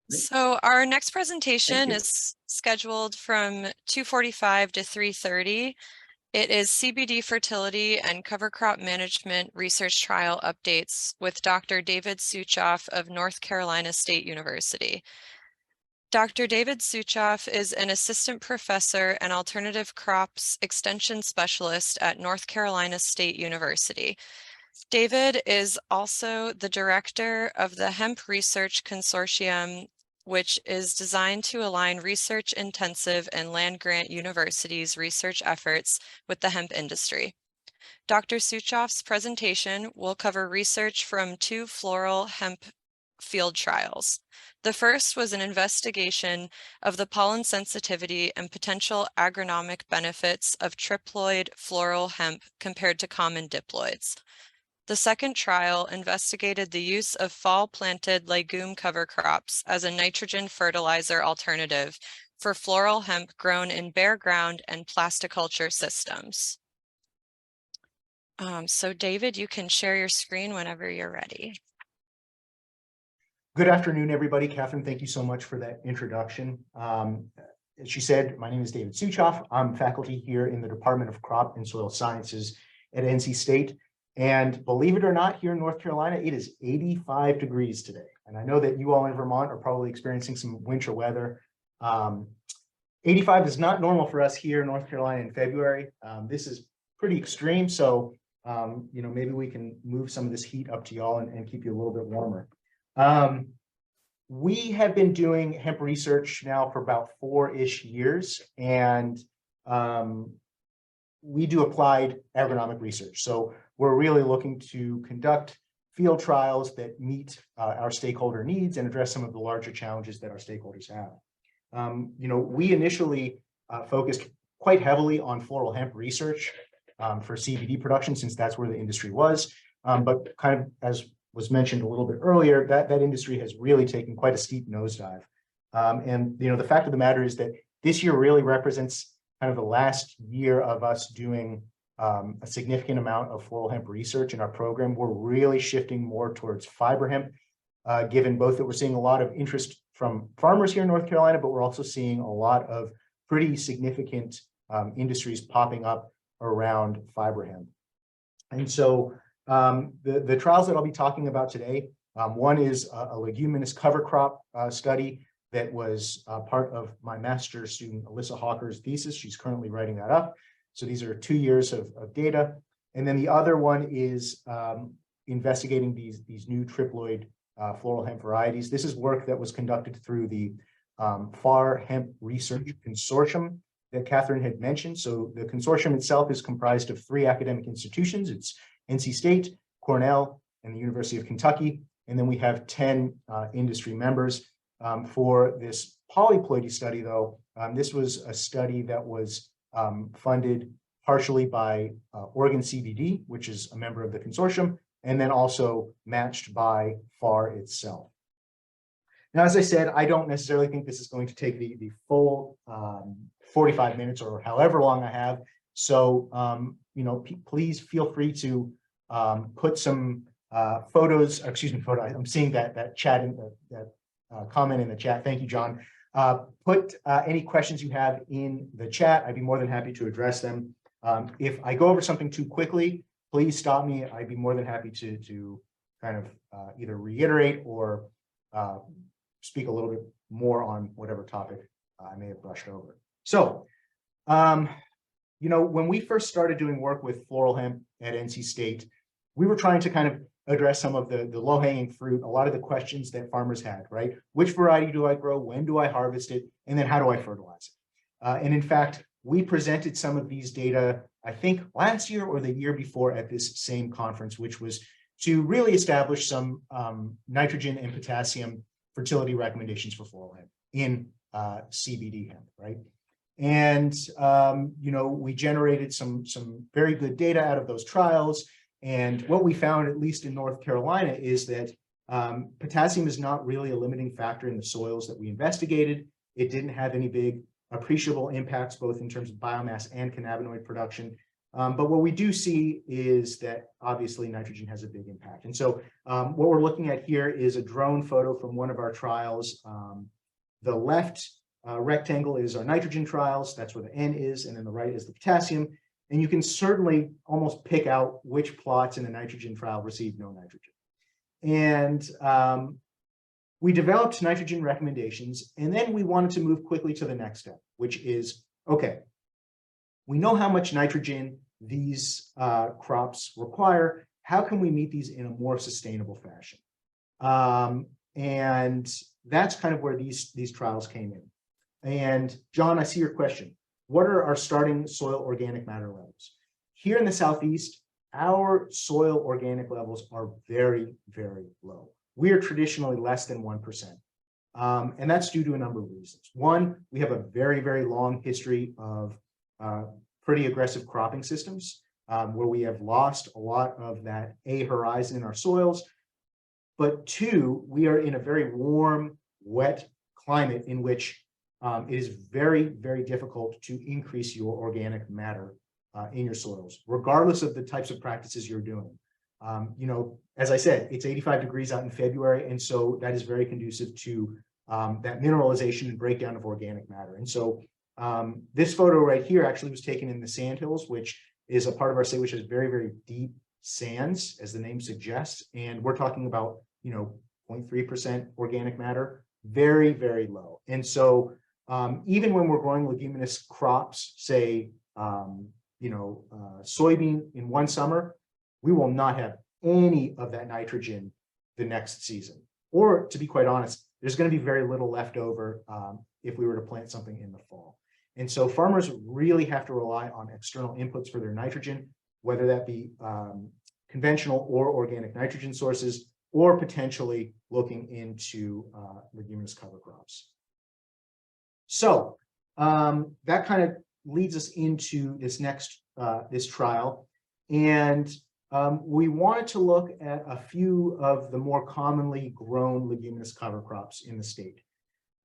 So our next presentation is scheduled from 2:45 to 3:30. It is CBD fertility and cover crop management research trial updates with Dr. David Suchoff of North Carolina State University. Dr. David Suchoff is an assistant professor and alternative crops extension specialist at North Carolina State University. David is also the director of the Hemp Research Consortium, which is designed to align research-intensive and land-grant universities' research efforts with the hemp industry. Dr. Suchoff's presentation will cover research from 2 floral hemp field trials. The first was an investigation of the pollen sensitivity and potential agronomic benefits of triploid floral hemp compared to common diploids. The second trial investigated the use of fall-planted legume cover crops as a nitrogen fertilizer alternative for floral hemp grown in bare ground and plasticulture systems. So David, you can share your screen whenever you're ready. Good afternoon, everybody. Catherine, thank you so much for that introduction. As she said, my name is David Suchoff. I'm faculty here in the Department of Crop and Soil Sciences at NC State. And believe it or not, here in North Carolina, it is 85 degrees today. And I know that you all in Vermont are probably experiencing some winter weather. 85 is not normal for us here in North Carolina in February. This is pretty extreme. So, maybe we can move some of this heat up to y'all and keep you a little bit warmer. We have been doing hemp research now for about 4-ish years, and we do applied agronomic research. So we're really looking to conduct field trials that meet our stakeholder needs and address some of the larger challenges that our stakeholders have. We initially focused quite heavily on floral hemp research for CBD production, since that's where the industry was. But kind of as was mentioned a little bit earlier, that industry has really taken quite a steep nosedive. The fact of the matter is that this year really represents kind of the last year of us doing a significant amount of floral hemp research in our program. We're really shifting more towards fiber hemp, given both that we're seeing a lot of interest from farmers here in North Carolina, but we're also seeing a lot of pretty significant industries popping up around fiber hemp. And so the trials that I'll be talking about today, one is a leguminous cover crop study that was part of my master's student Alyssa Hawker's thesis. She's currently writing that up. So these are 2 years of data. And then the other one is investigating these new triploid floral hemp varieties. This is work that was conducted through the FAR Hemp Research Consortium that Catherine had mentioned. So the consortium itself is comprised of 3 academic institutions. It's NC State, Cornell, and the University of Kentucky. And then we have 10 industry members. For this polyploidy study, though, this was a study that was funded partially by Oregon CBD, which is a member of the consortium, and then also matched by FAR itself. Now, as I said, I don't necessarily think this is going to take the full 45 minutes or however long I have. So, please feel free to put some photos, I'm seeing that chat in that comment in the chat. Thank you, John. Put any questions you have in the chat. I'd be more than happy to address them. If I go over something too quickly, please stop me. I'd be more than happy to kind of either reiterate or speak a little bit more on whatever topic I may have brushed over. So, when we first started doing work with floral hemp at NC State, we were trying to kind of address some of the low-hanging fruit, a lot of the questions that farmers had, right? Which variety do I grow? When do I harvest it? And then how do I fertilize it? And in fact, we presented some of these data, I think last year or the year before at this same conference, which was to really establish some nitrogen and potassium fertility recommendations for floral hemp in CBD hemp, right? And, we generated some very good data out of those trials. And what we found, at least in North Carolina, is that potassium is not really a limiting factor in the soils that we investigated. It didn't have any big appreciable impacts, both in terms of biomass and cannabinoid production. But what we do see is that obviously nitrogen has a big impact. And so what we're looking at here is a drone photo from one of our trials. The left rectangle is our nitrogen trials. That's where the N is. And then the right is the potassium. And you can certainly almost pick out which plots in the nitrogen trial received no nitrogen. And we developed nitrogen recommendations, and then we wanted to move quickly to the next step, which is, okay, we know how much nitrogen these crops require. How can we meet these in a more sustainable fashion? And that's kind of where these trials came in. And John, I see your question. What are our starting soil organic matter levels? Here in the Southeast, our soil organic levels are very, very low. We are traditionally less than 1%. And that's due to a number of reasons. One, we have a very, very long history of pretty aggressive cropping systems where we have lost a lot of that A horizon in our soils. But two, we are in a very warm, wet climate in which it is very, very difficult to increase your organic matter in your soils, regardless of the types of practices you're doing. You know, as I said, it's 85 degrees out in February, and so that is very conducive to that mineralization and breakdown of organic matter. And so this photo right here actually was taken in the Sandhills, which is a part of our state which has very, very deep sands, as the name suggests. And we're talking about, you know, 0.3% organic matter, very, very low. And so even when we're growing leguminous crops, say, soybean in one summer, we will not have any of that nitrogen the next season. Or to be quite honest, there's going to be very little left over if we were to plant something in the fall. And so farmers really have to rely on external inputs for their nitrogen, whether that be conventional or organic nitrogen sources, or potentially looking into leguminous cover crops. So that kind of leads us into this next this trial. And we wanted to look at a few of the more commonly grown leguminous cover crops in the state.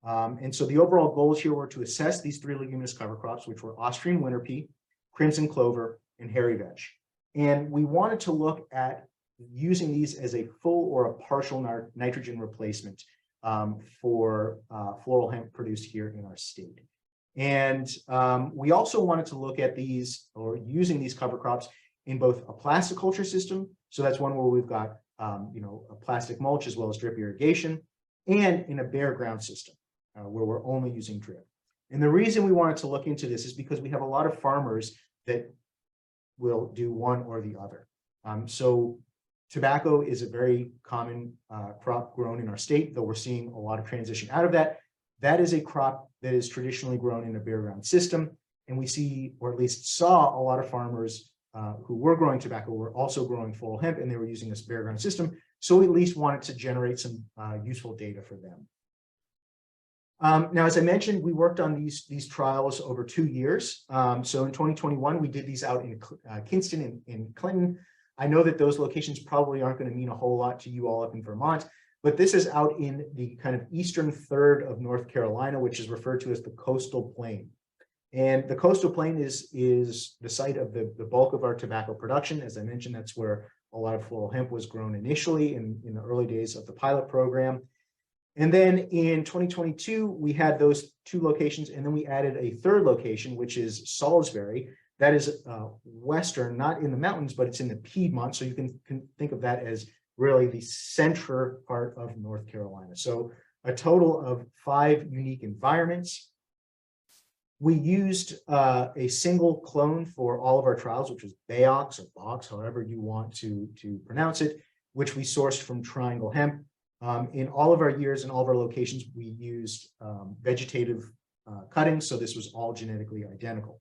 And so the overall goals here were to assess these three leguminous cover crops, which were Austrian winter pea, crimson clover, and hairy vetch. And we wanted to look at using these as a full or a partial nitrogen replacement for floral hemp produced here in our state. And we also wanted to look at these, or using these cover crops, in both a plasticulture system, so that's one where we've got a plastic mulch as well as drip irrigation, and in a bare ground system where we're only using drip. And the reason we wanted to look into this is because we have a lot of farmers that will do one or the other. So tobacco is a very common crop grown in our state, though we're seeing a lot of transition out of that. That is a crop that is traditionally grown in a bare ground system. And we see, or at least saw, a lot of farmers who were growing tobacco were also growing floral hemp, and they were using this bare ground system. So we at least wanted to generate some useful data for them. Now, as I mentioned, we worked on these trials over 2 years. So in 2021, we did these out in Kinston and Clinton. I know that those locations probably aren't going to mean a whole lot to you all up in Vermont, but this is out in the kind of eastern third of North Carolina, which is referred to as the coastal plain. And the coastal plain is the site of the bulk of our tobacco production. As I mentioned, that's where a lot of floral hemp was grown initially in the early days of the pilot program. And then in 2022, we had those 2 locations, and then we added a third location, which is Salisbury. That is western, not in the mountains, but it's in the Piedmont. So you can think of that as really the center part of North Carolina. So a total of 5 unique environments. We used a single clone for all of our trials, which was Bayox or Box, however you want to pronounce it, which we sourced from Triangle Hemp. In all of our years and all of our locations, we used vegetative cuttings, so this was all genetically identical.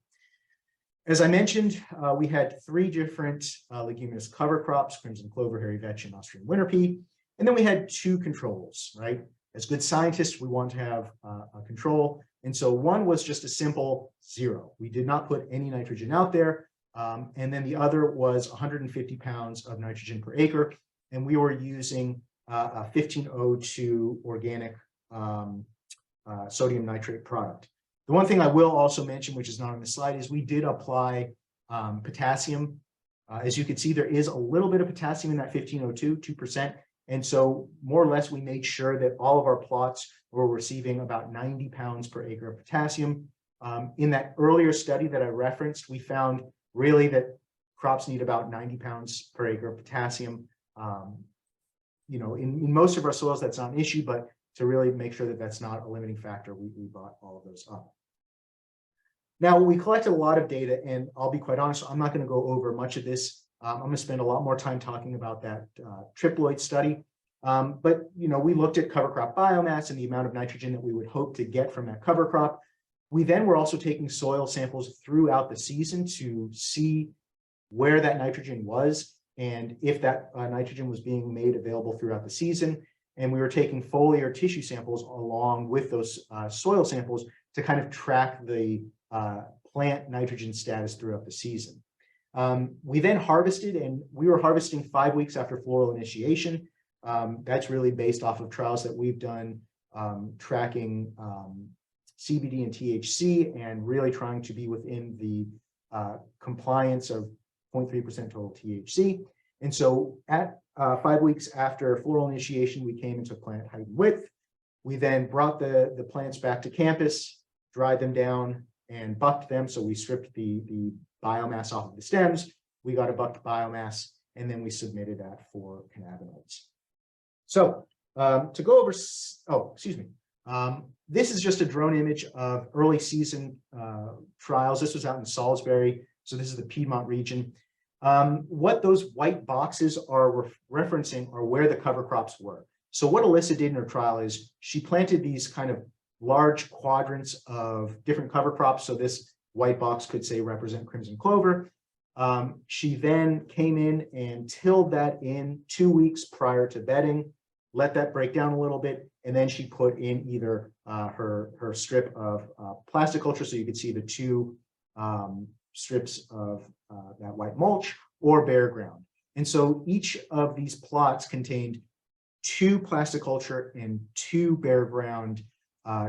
As I mentioned, we had 3 different leguminous cover crops: crimson clover, hairy vetch, and Austrian winter pea. And then we had 2 controls, right? As good scientists, we want to have a control. And so one was just a simple 0. We did not put any nitrogen out there. And then the other was 150 pounds of nitrogen per acre. And we were using a 1502 organic sodium nitrate product. The one thing I will also mention, which is not on the slide, is we did apply Potassium, as you can see, there is a little bit of potassium in that 1502, 2%. And so more or less, we made sure that all of our plots were receiving about 90 pounds per acre of potassium. In that earlier study that I referenced, we found really that crops need about 90 pounds per acre of potassium. In most of our soils, that's not an issue, but to really make sure that that's not a limiting factor, we brought all of those up. Now, we collected a lot of data, and I'll be quite honest, I'm not going to go over much of this. I'm going to spend a lot more time talking about that triploid study. But we looked at cover crop biomass and the amount of nitrogen that we would hope to get from that cover crop. We then were also taking soil samples throughout the season to see where that nitrogen was and if that nitrogen was being made available throughout the season. And we were taking foliar tissue samples along with those soil samples to kind of track the plant nitrogen status throughout the season. We then harvested, and we were harvesting 5 weeks after floral initiation. That's really based off of trials that we've done tracking CBD and THC and really trying to be within the compliance of 0.3% total THC. And so at 5 weeks after floral initiation, we came and took plant height and width. We then brought the plants back to campus, dried them down, and bucked them. So we stripped the biomass off of the stems. We got a bucked biomass, and then we submitted that for cannabinoids. So to go over, this is just a drone image of early season trials. This was out in Salisbury. So this is the Piedmont region. What those white boxes are referencing are where the cover crops were. So what Alyssa did in her trial is she planted these kind of large quadrants of different cover crops. So this white box could say represent crimson clover. She then came in and tilled that in 2 weeks prior to bedding, let that break down a little bit, and then she put in either her strip of plasticulture, so you could see the two strips of that white mulch, or bare ground. And so each of these plots contained 2 plasticulture and 2 bare ground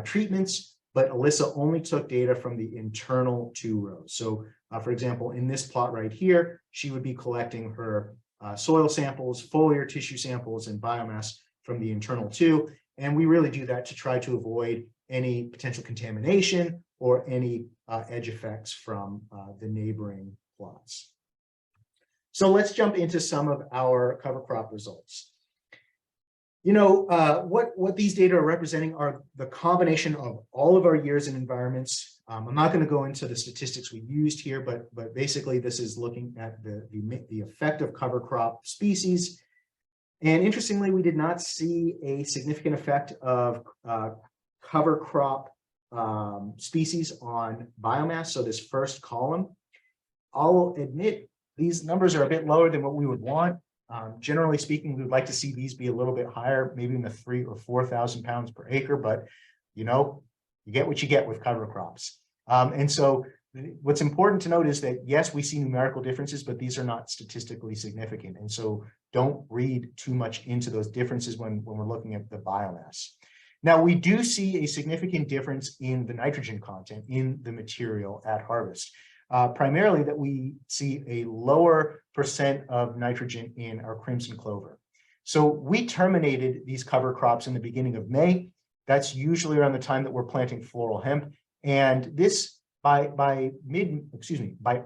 treatments, but Alyssa only took data from the internal 2 rows. So for example, in this plot right here, she would be collecting her soil samples, foliar tissue samples, and biomass from the internal 2. And we really do that to try to avoid any potential contamination or any edge effects from the neighboring plots. So let's jump into some of our cover crop results. What these data are representing are the combination of all of our years and environments. I'm not going to go into the statistics we used here, but basically this is looking at the effect of cover crop species. And interestingly, we did not see a significant effect of cover crop species on biomass. So this first column, I'll admit these numbers are a bit lower than what we would want. Generally speaking, we would like to see these be a little bit higher, maybe in the 3,000 or 4,000 pounds per acre, but you get what you get with cover crops. And so what's important to note is that, yes, we see numerical differences, but these are not statistically significant. And so don't read too much into those differences when we're looking at the biomass. Now, we do see a significant difference in the nitrogen content in the material at harvest. Primarily that we see a lower percent of nitrogen in our crimson clover. So we terminated these cover crops in the beginning of May. That's usually around the time that we're planting floral hemp. And this, by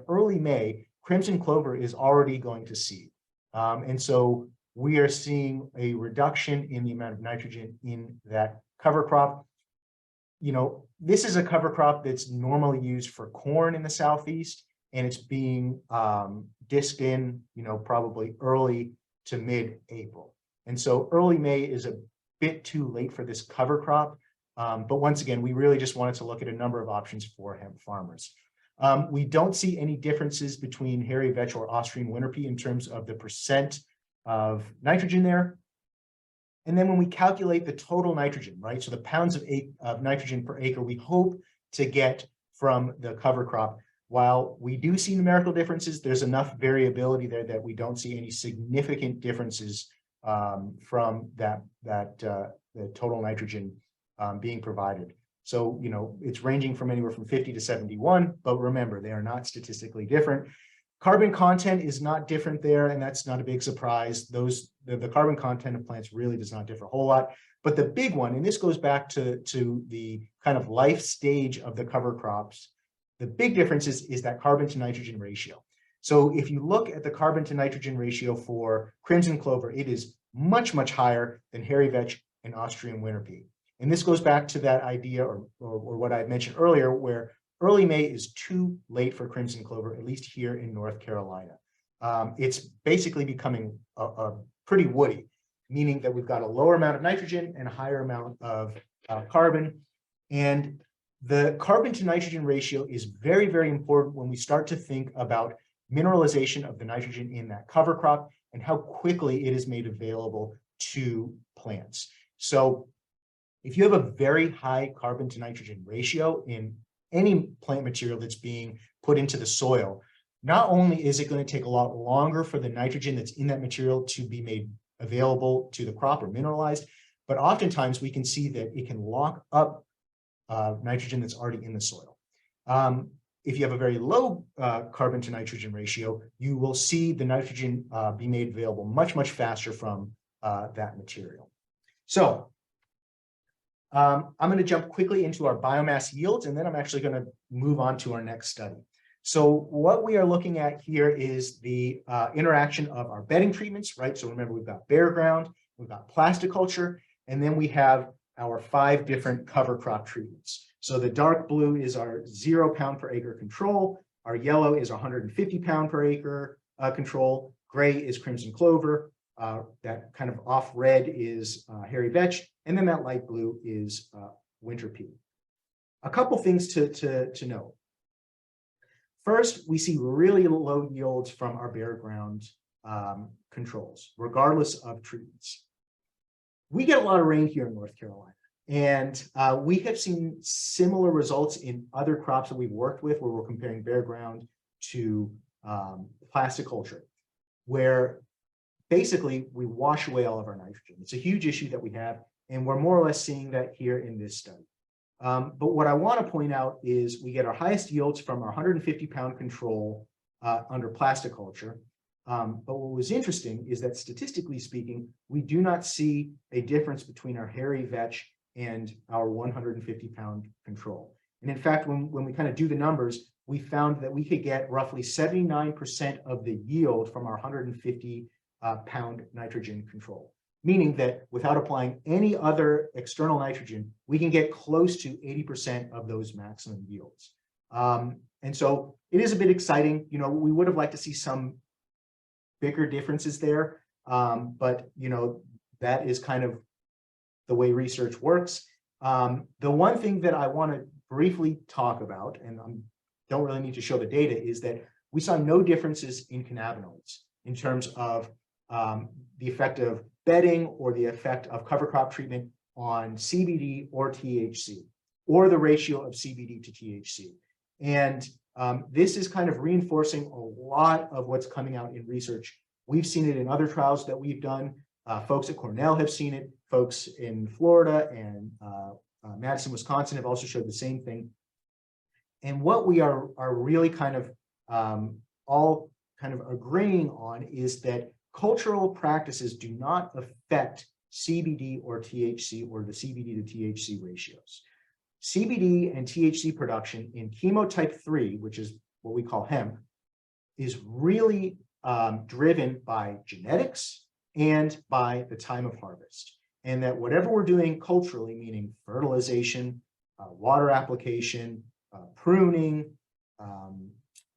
early May, crimson clover is already going to seed. And so we are seeing a reduction in the amount of nitrogen in that cover crop. This is a cover crop that's normally used for corn in the Southeast, and it's being disked in, probably early to mid-April. And so early May is a bit too late for this cover crop. But once again, we really just wanted to look at a number of options for hemp farmers. We don't see any differences between hairy vetch or Austrian winter pea in terms of the percent of nitrogen there. And then when we calculate the total nitrogen, right, so the pounds of nitrogen per acre we hope to get from the cover crop, while we do see numerical differences, there's enough variability there that we don't see any significant differences from the total nitrogen being provided. So, it's ranging from anywhere from 50 to 71, but remember, they are not statistically different. Carbon content is not different there, and that's not a big surprise. The carbon content of plants really does not differ a whole lot. But the big one, and this goes back to the kind of life stage of the cover crops, the big difference is that carbon to nitrogen ratio. So if you look at the carbon to nitrogen ratio for crimson clover, it is much, much higher than hairy vetch and Austrian winter pea. And this goes back to that idea or what I mentioned earlier, where early May is too late for crimson clover, at least here in North Carolina. It's basically becoming a pretty woody, meaning that we've got a lower amount of nitrogen and a higher amount of carbon. And the carbon to nitrogen ratio is very, very important when we start to think about mineralization of the nitrogen in that cover crop and how quickly it is made available to plants. So if you have a very high carbon to nitrogen ratio in any plant material that's being put into the soil, not only is it going to take a lot longer for the nitrogen that's in that material to be made available to the crop or mineralized, but oftentimes we can see that it can lock up nitrogen that's already in the soil. If you have a very low carbon to nitrogen ratio, you will see the nitrogen be made available much, much faster from that material. So I'm going to jump quickly into our biomass yields, and then I'm actually going to move on to our next study. So what we are looking at here is the interaction of our bedding treatments, right? So remember, we've got bare ground, we've got plasticulture, and then we have our 5 different cover crop treatments. So the dark blue is our 0 pound per acre control. Our yellow is 150 pound per acre control. Gray is crimson clover. That kind of off red is hairy vetch. And then that light blue is winter pea. A couple things to know. First, we see really low yields from our bare ground controls, regardless of treatments. We get a lot of rain here in North Carolina, and we have seen similar results in other crops that we've worked with where we're comparing bare ground to plasticulture, where basically we wash away all of our nitrogen. It's a huge issue that we have, and we're more or less seeing that here in this study. But what I want to point out is we get our highest yields from our 150 pound control under plasticulture. But what was interesting is that statistically speaking, we do not see a difference between our hairy vetch and our 150 pound control. And in fact, when we kind of do the numbers, we found that we could get roughly 79% of the yield from our 150 pound nitrogen control, meaning that without applying any other external nitrogen, we can get close to 80% of those maximum yields. And so it is a bit exciting. We would have liked to see some bigger differences there, but that is kind of the way research works. The one thing that I want to briefly talk about, and I don't really need to show the data, is that we saw no differences in cannabinoids in terms of the effect of bedding or the effect of cover crop treatment on CBD or THC, or the ratio of CBD to THC. And this is kind of reinforcing a lot of what's coming out in research. We've seen it in other trials that we've done. Folks at Cornell have seen it. Folks in Florida and Madison, Wisconsin have also showed the same thing. And what we are really kind of all kind of agreeing on is that cultural practices do not affect CBD or THC or the CBD to THC ratios. CBD and THC production in chemotype 3, which is what we call hemp, is really driven by genetics and by the time of harvest. And that whatever we're doing culturally, meaning fertilization, water application, pruning,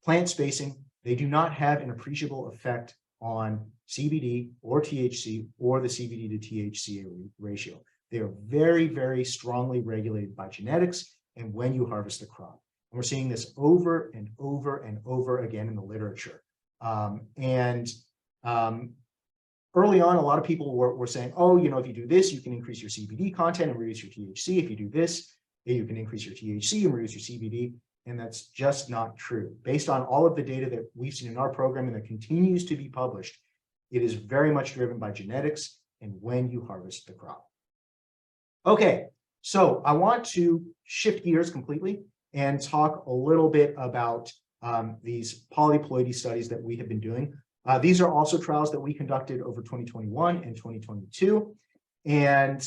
plant spacing, they do not have an appreciable effect on CBD or THC or the CBD to THC ratio. They are very, very strongly regulated by genetics and when you harvest the crop. And we're seeing this over and over and over again in the literature. Early on, a lot of people were saying, oh, if you do this, you can increase your CBD content and reduce your THC. If you do this, you can increase your THC and reduce your CBD. And that's just not true. Based on all of the data that we've seen in our program and that continues to be published, it is very much driven by genetics and when you harvest the crop. Okay, So I want to shift gears completely and talk a little bit about these polyploidy studies that we have been doing. These are also trials that we conducted over 2021 and 2022. And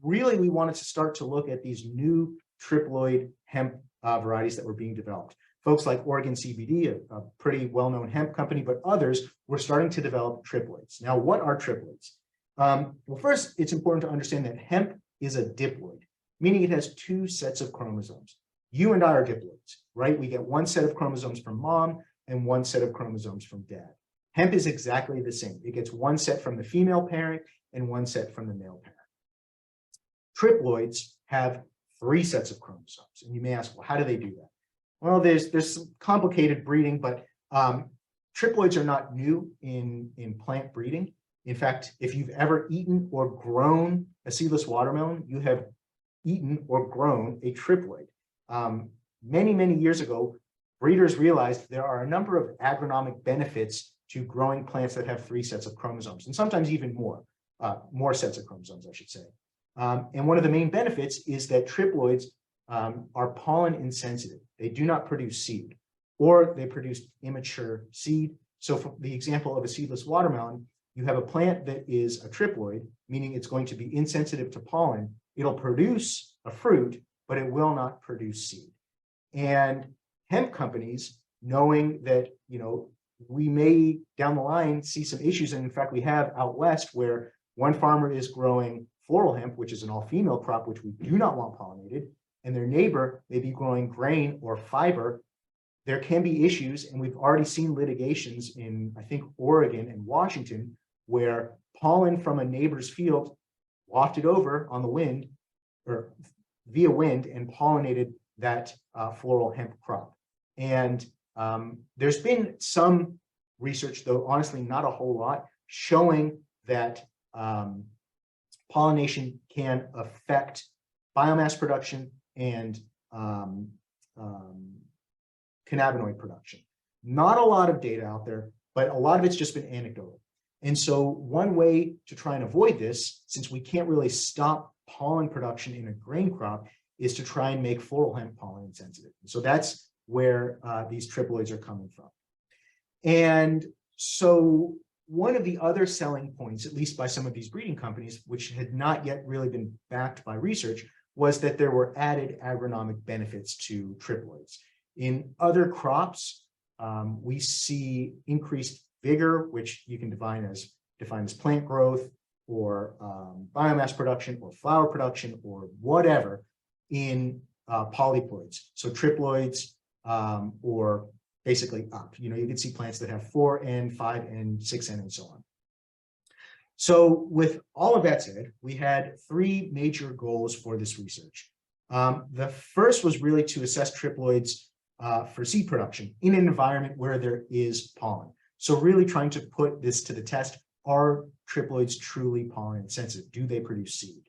really, we wanted to start to look at these new triploid hemp varieties that were being developed. Folks like Oregon CBD, a pretty well-known hemp company, but others were starting to develop triploids. Now, what are triploids? Well, first, it's important to understand that hemp is a diploid, meaning it has two sets of chromosomes. You and I are diploids, right? We get one set of chromosomes from mom and one set of chromosomes from dad. Hemp is exactly the same. It gets one set from the female parent and one set from the male parent. Triploids have three sets of chromosomes. And you may ask, well, how do they do that? Well, there's some complicated breeding, but triploids are not new in plant breeding. In fact, if you've ever eaten or grown a seedless watermelon, you have eaten or grown a triploid. Many, many years ago, breeders realized there are a number of agronomic benefits to growing plants that have three sets of chromosomes, and sometimes even more sets of chromosomes, I should say. And one of the main benefits is that triploids are pollen insensitive. They do not produce seed, or they produce immature seed. So for the example of a seedless watermelon, you have a plant that is a triploid, meaning it's going to be insensitive to pollen. It'll produce a fruit, but it will not produce seed. And hemp companies, knowing that, we may down the line see some issues, and in fact, we have out west where one farmer is growing floral hemp, which is an all-female crop, which we do not want pollinated, and their neighbor may be growing grain or fiber. There can be issues, and we've already seen litigations in, I think, Oregon and Washington, where pollen from a neighbor's field wafted over on the wind or via wind and pollinated that floral hemp crop. And there's been some research, though honestly not a whole lot, showing that pollination can affect biomass production and cannabinoid production. Not a lot of data out there, but a lot of it's just been anecdotal. And so one way to try and avoid this, since we can't really stop pollen production in a grain crop, is to try and make floral hemp pollen insensitive. So that's where these triploids are coming from. And so one of the other selling points, at least by some of these breeding companies, which had not yet really been backed by research, was that there were added agronomic benefits to triploids. In other crops, we see increased vigor, which you can define as plant growth or biomass production or flower production or whatever in polyploids. So triploids or basically up. You can see plants that have 4N, 5N, 6N, and so on. So with all of that said, we had three major goals for this research. The first was really to assess triploids for seed production in an environment where there is pollen. So really trying to put this to the test, are triploids truly pollen insensitive? Do they produce seed?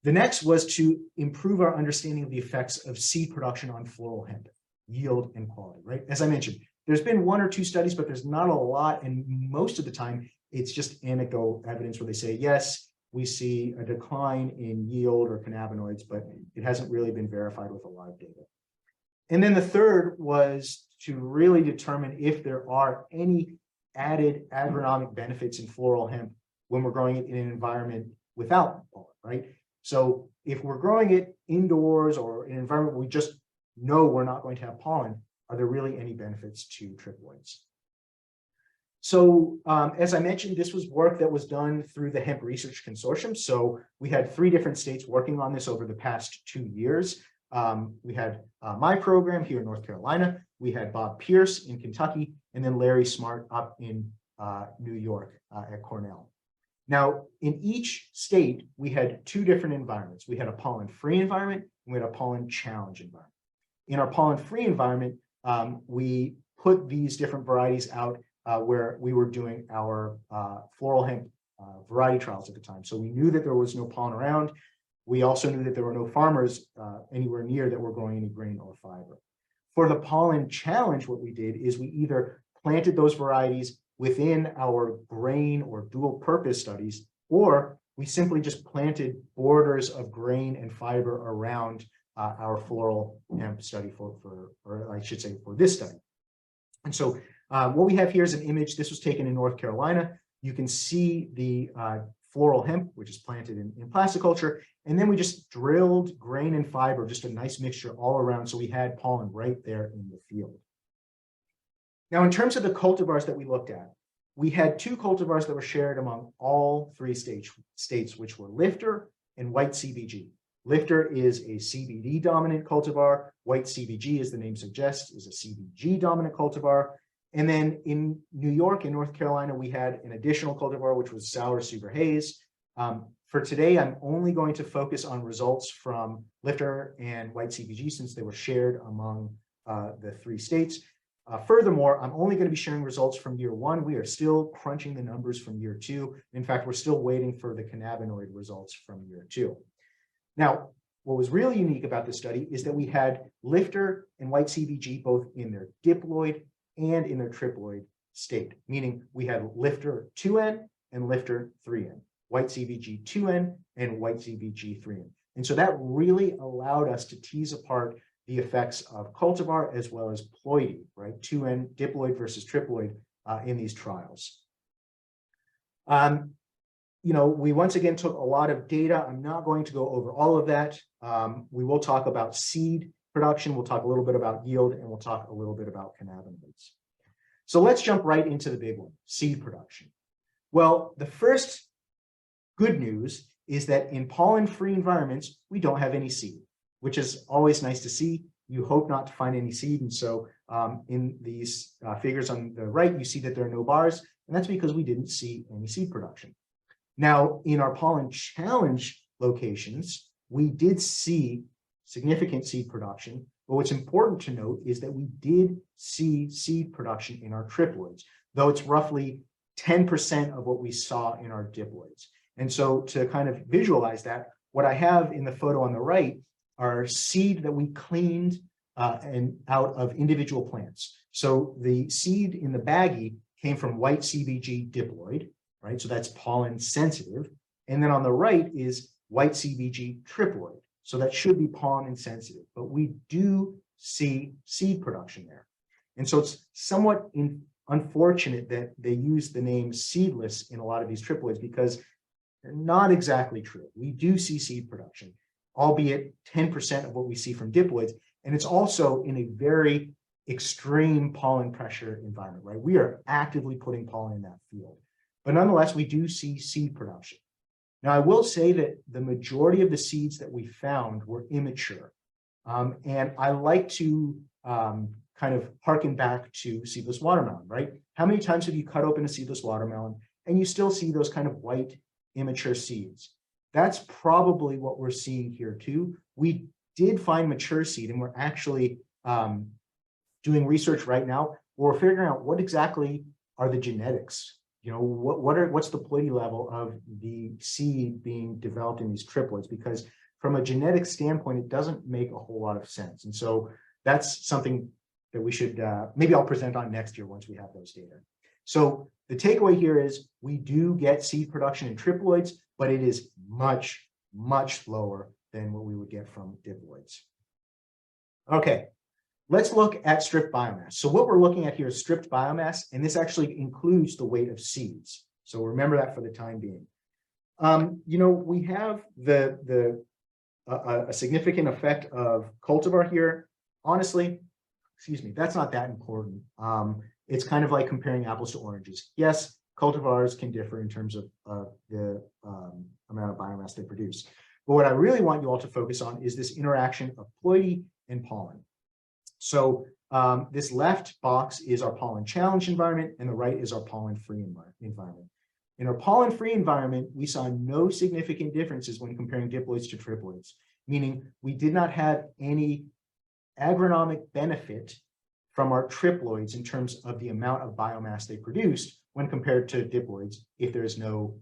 The next was to improve our understanding of the effects of seed production on floral hemp, yield and quality, right? As I mentioned, there's been one or two studies, but there's not a lot. And most of the time, it's just anecdotal evidence where they say, yes, we see a decline in yield or cannabinoids, but it hasn't really been verified with a lot of data. And then the third was to really determine if there are any added agronomic benefits in floral hemp when we're growing it in an environment without pollen, right? So if we're growing it indoors or in an environment where we just know we're not going to have pollen, are there really any benefits to triploids? So as I mentioned, this was work that was done through the Hemp Research Consortium. So we had 3 different states working on this over the past 2 years. We had my program here in North Carolina, we had Bob Pierce in Kentucky, and then Larry Smart up in New York at Cornell. Now, in each state, we had 2 different environments. We had a pollen-free environment, and we had a pollen challenge environment. In our pollen-free environment, we put these different varieties out where we were doing our floral hemp variety trials at the time. So we knew that there was no pollen around. We also knew that there were no farmers anywhere near that were growing any grain or fiber. For the pollen challenge, what we did is we either planted those varieties within our grain or dual purpose studies, or we simply just planted borders of grain and fiber around our floral hemp study or I should say for this study. And so what we have here is an image. This was taken in North Carolina. You can see the floral hemp, which is planted in plasticulture. And then we just drilled grain and fiber, just a nice mixture all around. So we had pollen right there in the field. Now, in terms of the cultivars that we looked at, we had 2 cultivars that were shared among all 3 states, which were Lifter and White CBG. Lifter is a CBD dominant cultivar. White CBG, as the name suggests, is a CBG dominant cultivar. And then in New York and North Carolina, we had an additional cultivar, which was Sour Sugar Haze. For today, I'm only going to focus on results from Lifter and White CBG since they were shared among the 3 states. Furthermore, I'm only going to be sharing results from year 1. We are still crunching the numbers from year 2. In fact, we're still waiting for the cannabinoid results from year 2. Now, what was really unique about this study is that we had Lifter and White CBG both in their diploid and in their triploid state, meaning we had Lifter 2N and Lifter 3N, White CBG 2N and White CBG 3N. And so that really allowed us to tease apart the effects of cultivar as well as ploidy, right? 2N diploid versus triploid in these trials. We once again took a lot of data. I'm not going to go over all of that. We will talk about seed production. We'll talk a little bit about yield, and we'll talk a little bit about cannabinoids. So let's jump right into the big one, seed production. Well, the first good news is that in pollen-free environments, we don't have any seed, which is always nice to see. You hope not to find any seed. And so in these figures on the right, you see that there are no bars, and that's because we didn't see any seed production. Now, in our pollen challenge locations, we did see significant seed production, but what's important to note is that we did see seed production in our triploids, though it's roughly 10% of what we saw in our diploids. And so to kind of visualize that, what I have in the photo on the right are seed that we cleaned and out of individual plants. So the seed in the baggie came from White CBG diploid, right? So that's pollen sensitive. And then on the right is White CBG triploid. So that should be pollen insensitive, but we do see seed production there. And so it's somewhat unfortunate that they use the name seedless in a lot of these triploids because they're not exactly true. We do see seed production, albeit 10% of what we see from diploids. And it's also in a very extreme pollen pressure environment, right? We are actively putting pollen in that field. But nonetheless, we do see seed production. Now, I will say that the majority of the seeds that we found were immature. And I like to kind of harken back to seedless watermelon, right? How many times have you cut open a seedless watermelon and you still see those kind of white immature seeds? That's probably what we're seeing here too. We did find mature seed, and we're actually doing research right now where we're figuring out what exactly are the genetics. What's the ploidy level of the seed being developed in these triploids? Because from a genetic standpoint, it doesn't make a whole lot of sense. And so that's something that we should, maybe I'll present on next year once we have those data. So the takeaway here is we do get seed production in triploids, but it is much, much lower than what we would get from diploids. Okay. Let's look at stripped biomass. So what we're looking at here is stripped biomass, and this actually includes the weight of seeds. So remember that for the time being. We have a significant effect of cultivar here. Honestly, that's not that important. It's kind of like comparing apples to oranges. Yes, cultivars can differ in terms of the amount of biomass they produce. But what I really want you all to focus on is this interaction of ploidy and pollen. So this left box is our pollen challenge environment, and the right is our pollen-free environment. In our pollen-free environment, we saw no significant differences when comparing diploids to triploids, meaning we did not have any agronomic benefit from our triploids in terms of the amount of biomass they produced when compared to diploids if there's no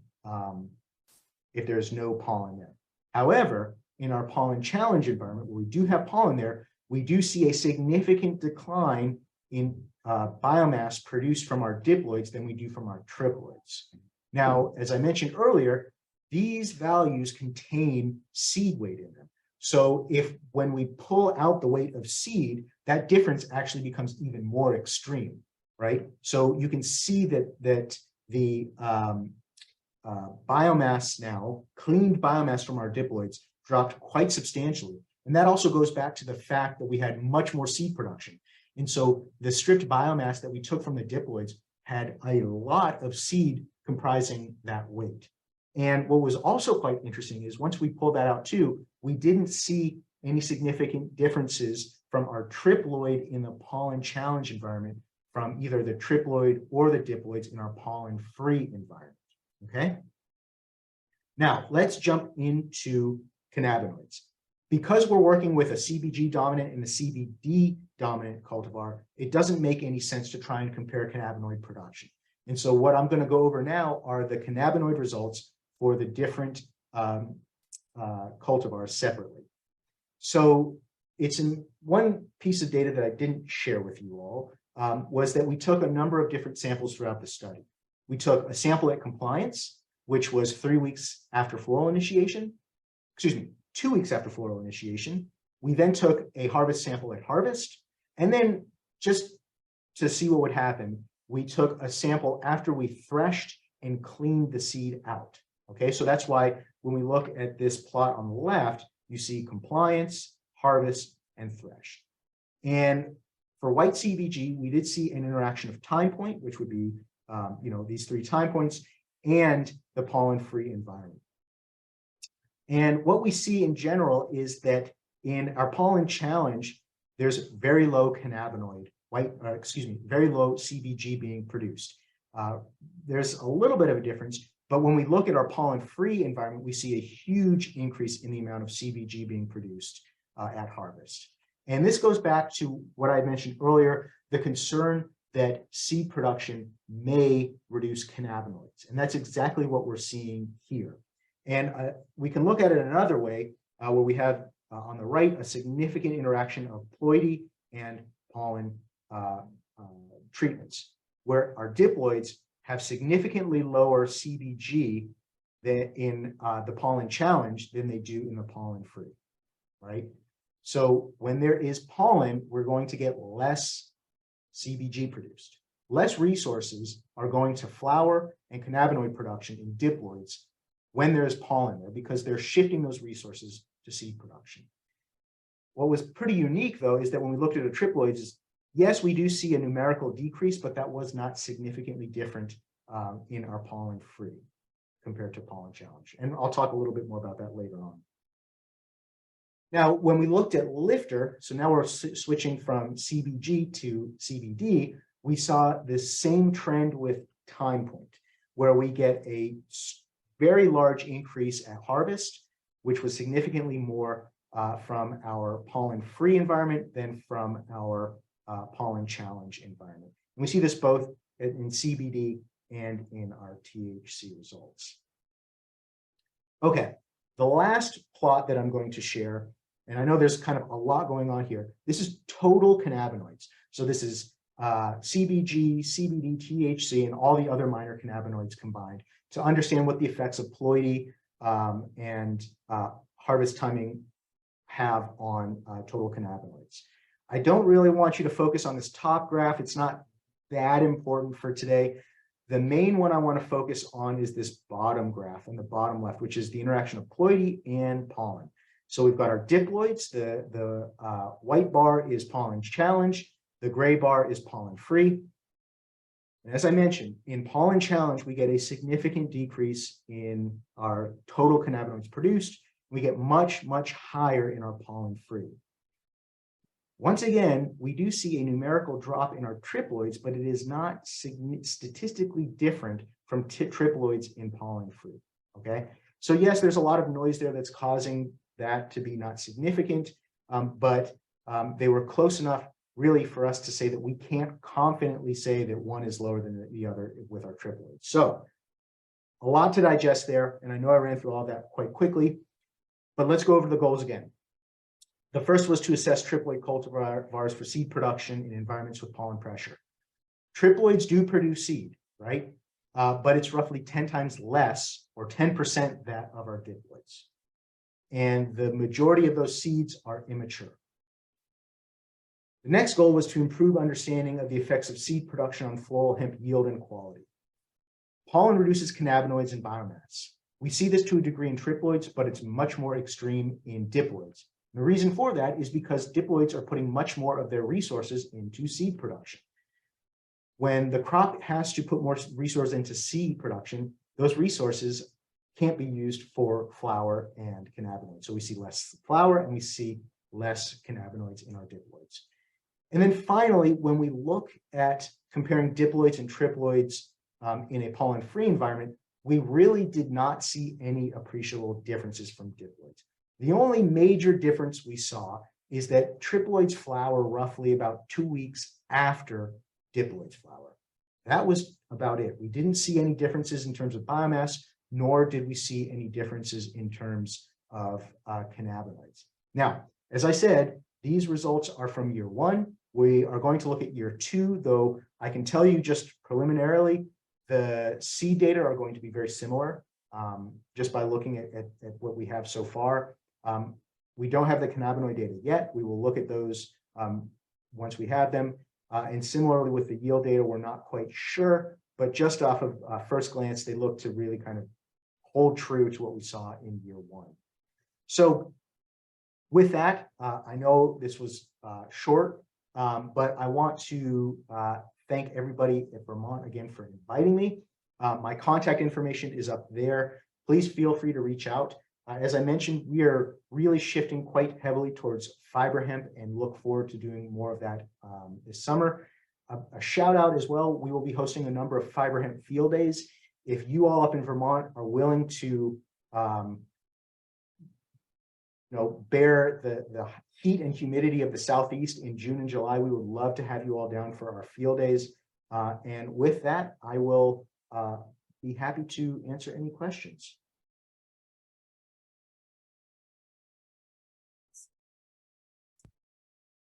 pollen there. However, in our pollen challenge environment, where we do have pollen there, we do see a significant decline in biomass produced from our diploids than we do from our triploids. Now, as I mentioned earlier, these values contain seed weight in them. So when we pull out the weight of seed, that difference actually becomes even more extreme, right? So you can see that the biomass now, cleaned biomass from our diploids, dropped quite substantially. And that also goes back to the fact that we had much more seed production. And so the stripped biomass that we took from the diploids had a lot of seed comprising that weight. And what was also quite interesting is once we pulled that out too, we didn't see any significant differences from our triploid in the pollen challenge environment from either the triploid or the diploids in our pollen-free environment, okay? Now, let's jump into cannabinoids. Because we're working with a CBG dominant and a CBD dominant cultivar, it doesn't make any sense to try and compare cannabinoid production. And so what I'm going to go over now are the cannabinoid results for the different cultivars separately. So it's in one piece of data that I didn't share with you all was that we took a number of different samples throughout the study. We took a sample at compliance, which was 3 weeks after floral initiation, 2 weeks after floral initiation. We then took a harvest sample at harvest, and then just to see what would happen, we took a sample after we threshed and cleaned the seed out. Okay, so that's why when we look at this plot on the left, you see compliance, harvest, and thresh. And for white CBG, we did see an interaction of time point, which would be these 3 time points, and the pollen-free environment. And what we see in general is that in our pollen challenge, there's very low cannabinoid, very low CBG being produced. There's a little bit of a difference, but when we look at our pollen-free environment, we see a huge increase in the amount of CBG being produced at harvest. And this goes back to what I mentioned earlier, the concern that seed production may reduce cannabinoids. And that's exactly what we're seeing here. And we can look at it another way, where we have on the right a significant interaction of ploidy and pollen treatments, where our diploids have significantly lower CBG than in the pollen challenge than they do in the pollen free, right? So when there is pollen, we're going to get less CBG produced. Less resources are going to flower and cannabinoid production in diploids when there is pollen there, because they're shifting those resources to seed production. What was pretty unique, though, is that when we looked at the triploids, yes, we do see a numerical decrease, but that was not significantly different in our pollen-free compared to pollen challenge. And I'll talk a little bit more about that later on. Now, when we looked at lifter, so now we're switching from CBG to CBD, we saw this same trend with time point, where we get a very large increase at harvest, which was significantly more from our pollen-free environment than from our pollen challenge environment. And we see this both in CBD and in our THC results. Okay, the last plot that I'm going to share, and I know there's kind of a lot going on here. This is total cannabinoids. So this is CBG, CBD, THC, and all the other minor cannabinoids combined to understand what the effects of ploidy and harvest timing have on total cannabinoids. I don't really want you to focus on this top graph. It's not that important for today. The main one I want to focus on is this bottom graph on the bottom left, which is the interaction of ploidy and pollen. So we've got our diploids. The white bar is pollen challenge. The gray bar is pollen free. And as I mentioned, in pollen challenge, we get a significant decrease in our total cannabinoids produced. We get much, much higher in our pollen free. Once again, we do see a numerical drop in our triploids, but it is not statistically different from triploids in pollen free. Okay, so yes, there's a lot of noise there that's causing that to be not significant, but they were close enough really for us to say that we can't confidently say that one is lower than the other with our triploids. So a lot to digest there, and I know I ran through all that quite quickly, but let's go over the goals again. The first was to assess triploid cultivars for seed production in environments with pollen pressure. Triploids do produce seed, right? But it's roughly 10 times less or 10% that of our diploids. And the majority of those seeds are immature. The next goal was to improve understanding of the effects of seed production on floral hemp yield and quality. Pollen reduces cannabinoids and biomass. We see this to a degree in triploids, but it's much more extreme in diploids. The reason for that is because diploids are putting much more of their resources into seed production. When the crop has to put more resources into seed production, those resources can't be used for flower and cannabinoids. So we see less flower and we see less cannabinoids in our diploids. And then finally, when we look at comparing diploids and triploids in a pollen-free environment, we really did not see any appreciable differences from diploids. The only major difference we saw is that triploids flower roughly about 2 weeks after diploids flower. That was about it. We didn't see any differences in terms of biomass, nor did we see any differences in terms of cannabinoids. Now, as I said, these results are from year 1. We are going to look at year 2, though I can tell you just preliminarily, the seed data are going to be very similar just by looking at what we have so far. We don't have the cannabinoid data yet. We will look at those once we have them. And similarly with the yield data, we're not quite sure, but just off of first glance, they look to really kind of hold true to what we saw in year 1. So with that, I know this was short, but I want to thank everybody at Vermont again for inviting me. My contact information is up there. Please feel free to reach out. As I mentioned, we are really shifting quite heavily towards fiber hemp and look forward to doing more of that this summer. A shout out as well, we will be hosting a number of fiber hemp field days. If you all up in Vermont are willing to bear the heat and humidity of the Southeast in June and July, we would love to have you all down for our field days. And with that, I will be happy to answer any questions.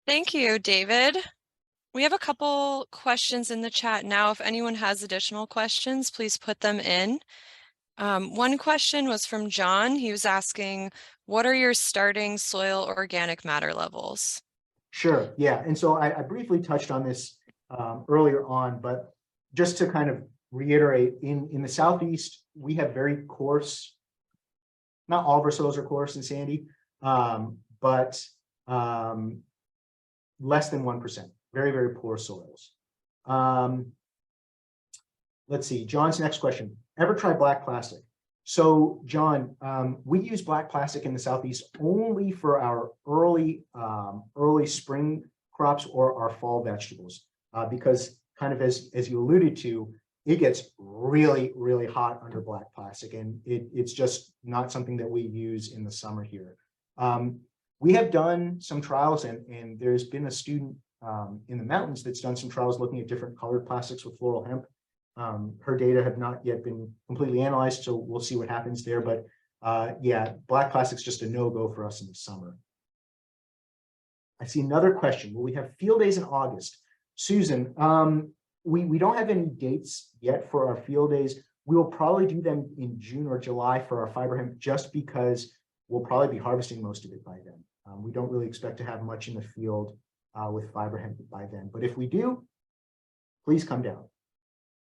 Thank you, David. We have a couple questions in the chat now. If anyone has additional questions, please put them in. One question was from John. He was asking, what are your starting soil organic matter levels? Sure, yeah. And so I briefly touched on this earlier on, but just to kind of reiterate, in the Southeast, we have very coarse, not all of our soils are coarse and sandy, but less than 1%, very, very poor soils. Let's see, John's next question. Ever try black plastic? So John, we use black plastic in the Southeast only for our early spring crops or our fall vegetables, because kind of as you alluded to, it gets really, really hot under black plastic, and it's just not something that we use in the summer here. We have done some trials, and there's been a student in the mountains that's done some trials looking at different colored plastics with floral hemp. Her data have not yet been completely analyzed, so we'll see what happens there. But yeah, black plastic's just a no-go for us in the summer. I see another question. Will we have field days in August? Susan, we don't have any dates yet for our field days. We will probably do them in June or July for our fiber hemp, just because we'll probably be harvesting most of it by then. We don't really expect to have much in the field with fiber hemp by then. But if we do, please come down.